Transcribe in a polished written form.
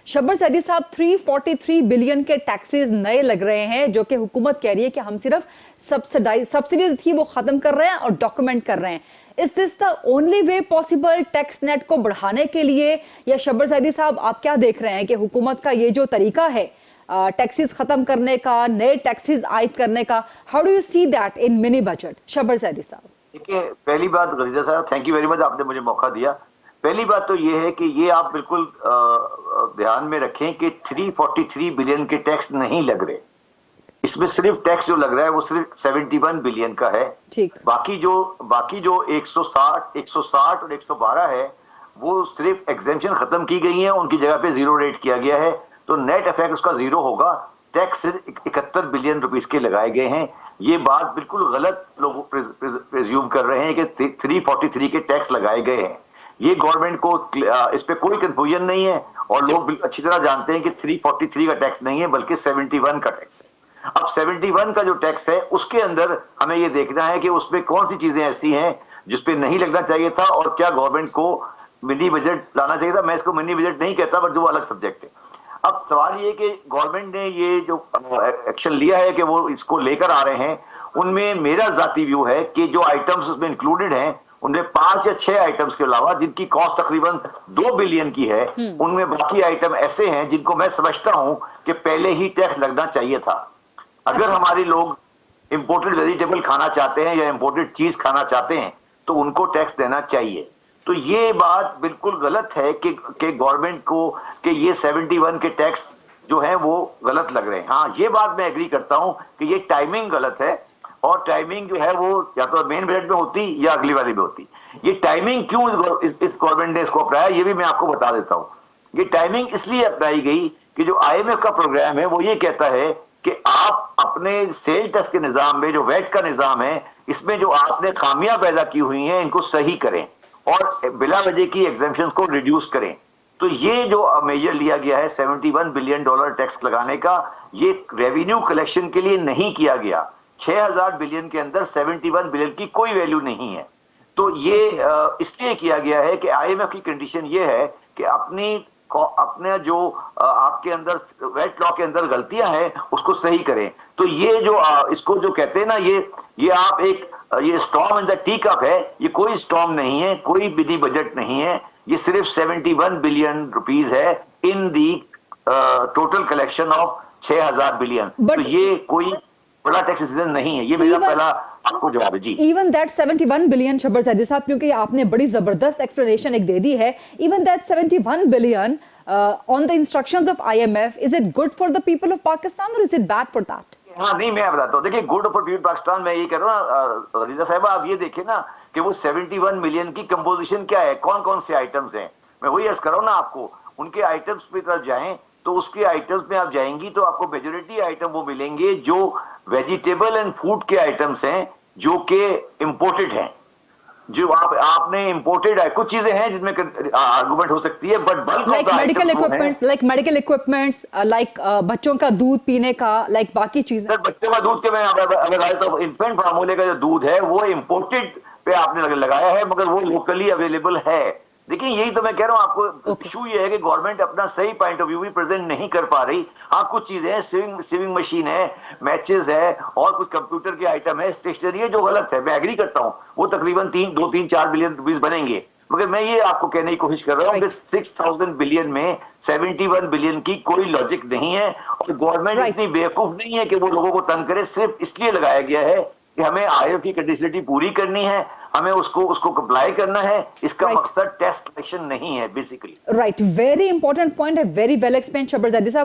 शब्बर सैदी साहब, 343 बिलियन के टैक्सेस नए लग रहे हैं, जो कि हुकूमत कह रही है कि हम सिर्फ सब्सिडी थी वो खत्म कर रहे हैं और डॉक्यूमेंट कर रहे हैं। Is this the only way possible tax net को बढ़ाने के लिए, या शब्बर सैदी साहब आप क्या देख रहे हैं कि हुकूमत का ये जो तरीका है टैक्सेस खत्म करने का, नए टैक्सेस आयद करने का, how do you see that in mini budget? Shabbar Zaidi साहब। देखिए, पहली बात गरीजा साहब, थैंक यू वेरी मच, आपने मुझे मौका दिया। पहली बात तो ये है कि ये आप बिल्कुल ध्यान में रखें कि 343 बिलियन के टैक्स नहीं लग रहे। इसमें सिर्फ टैक्स जो लग रहा है वो सिर्फ 71 बिलियन का है। ठीक। बाकी जो 160 और 112 है वो सिर्फ एग्जेम्पशन खत्म की गई है, उनकी जगह पे जीरो रेट किया गया है, तो नेट इफेक्ट उसका जीरो होगा। टैक्स सिर्फ 71 बिलियन रुपीस के लगाए गए हैं। ये बात बिल्कुल गलत लोग प्रेज्यूम कर रहे हैं कि 343 के टैक्स लगाए गए हैं। ये गवर्नमेंट को इस पे कोई कंफ्यूजन नहीं है और लोग अच्छी तरह जानते हैं कि 343 का टैक्स नहीं है बल्कि 71 का टैक्स है। अब 71 का जो टैक्स है उसके अंदर हमें ये देखना है कि उसमें कौन सी चीजें ऐसी हैं जिसपे नहीं लगना चाहिए था और क्या गवर्नमेंट को मिनी बजट लाना चाहिए था। मैं इसको मिनी बजट नहीं कहता, बट जो अलग सब्जेक्ट है। अब सवाल ये कि गवर्नमेंट ने ये जो एक्शन लिया है कि वो इसको लेकर आ रहे हैं, उनमें मेरा जाती व्यू है कि जो आइटम्स उसमें इंक्लूडेड हैं उनमें 5 या 6 आइटम्स के अलावा जिनकी कॉस्ट तकरीबन 2 बिलियन की है, उनमें बाकी आइटम ऐसे हैं जिनको मैं समझता हूं कि पहले ही टैक्स लगना चाहिए था। अगर हमारे लोग इंपोर्टेड वेजिटेबल खाना चाहते हैं या इंपोर्टेड चीज खाना चाहते हैं तो उनको टैक्स देना चाहिए। तो ये बात बिल्कुल गलत है कि गवर्नमेंट को कि ये 71 के टैक्स जो है वो गलत लग रहे हैं। हाँ, ये बात मैं एग्री करता हूं कि ये टाइमिंग गलत है और टाइमिंग जो है वो या तो मेन बजट में होती या अगली वाली में होती। ये टाइमिंग क्यों इस गवर्नमेंट ने इसको अपनाया ये भी मैं आपको बता देता हूं। ये टाइमिंग इसलिए अपनाई गई कि जो IMF का प्रोग्राम है वो ये कहता है कि आप अपने सेल टैक्स के निजाम में जो वैट का निजाम है इसमें जो आपने खामियां पैदा की हुई हैं इनको सही करें और बिला वजह की एग्जेम्पशन को रिड्यूस करें। तो ये जो मेजर लिया गया है 71 बिलियन डॉलर टैक्स लगाने का, ये रेवेन्यू कलेक्शन के लिए नहीं किया गया। 6000 बिलियन के अंदर 71 बिलियन की कोई वैल्यू नहीं है। तो ये इसलिए किया गया है कि IMF की कंडीशन ये है कि अपने जो आपके अंदर वेट लॉ के अंदर गलतियां हैं उसको सही करें। तो ये जो इसको जो कहते हैं ना, ये आप ये storm in the tea cup है, ये कोई स्टॉर्म नहीं है, कोई विधि बजट नहीं है, ये सिर्फ 71 बिलियन रुपीस है in the total collection of 6000 billion. तो ये कोई बड़ा टैक्स डिसीजन नहीं है। ये मेरा पहला आपको जवाब है जी। Even that 71 billion Shabbar Zaidi साहब, क्योंकि आपने बड़ी जबरदस्त एक्सप्लेनेशन एक दे दी है, even that 71 billion on the instructions of IMF, is it good for the people of Pakistan और is it bad for that? हाँ, नहीं, मैं बताता हूँ। देखिए, गुड फॉर पीपल पाकिस्तान मैं ये कह रहा हूँ रीजा साहब, आप ये देखिए ना कि वो 71 मिलियन की कंपोजिशन क्या है, कौन कौन से आइटम्स हैं। मैं वही अर्ज कर रहा हूँ ना आपको, उनके आइटम्स पे तरफ जाएं तो उसके आइटम्स में आप जाएंगी तो आपको मेजोरिटी आइटम वो मिलेंगे जो वेजिटेबल एंड फूड के आइटम्स हैं जो कि इंपोर्टेड हैं। जो आपने इंपोर्टेड है, कुछ चीजें हैं जिसमें आर्गुमेंट हो सकती है, but bulk like medical equipments, like बच्चों का दूध पीने का, लाइक बाकी चीजें। सर, बच्चों का दूध के मैं अगर तो इन्फेंट फार्मूले का जो दूध है वो इंपोर्टेड पे आपने लगाया है, मगर वो लोकली अवेलेबल है। देखिए, यही तो मैं कह रहा हूँ आपको। इशू ये है कि गवर्नमेंट अपना सही पॉइंट ऑफ व्यू भी प्रेजेंट नहीं कर पा रही। हाँ, कुछ चीजें हैं, सेविंग मशीन है, मैचेस है और कुछ कंप्यूटर के आइटम है, स्टेशनरी है, जो गलत है। मैं एग्री करता हूँ, वो तकरीबन 2-3-4 बिलियन रुपीस बनेंगे, मगर मैं ये आपको कहने की कोशिश कर रहा हूँ कि 6000 बिलियन में 71 बिलियन की कोई लॉजिक नहीं है और गवर्नमेंट इतनी बेवकूफ नहीं है कि वो लोगों को तंग करे। सिर्फ इसलिए लगाया गया है कि हमें IMF की कंडीशनलिटी पूरी करनी है, हमें उसको कंप्लाई करना है। इसका मकसद टैक्स कलेक्शन नहीं है basically. Right, very important point है, very well explain Shabbar Zaidi साहब।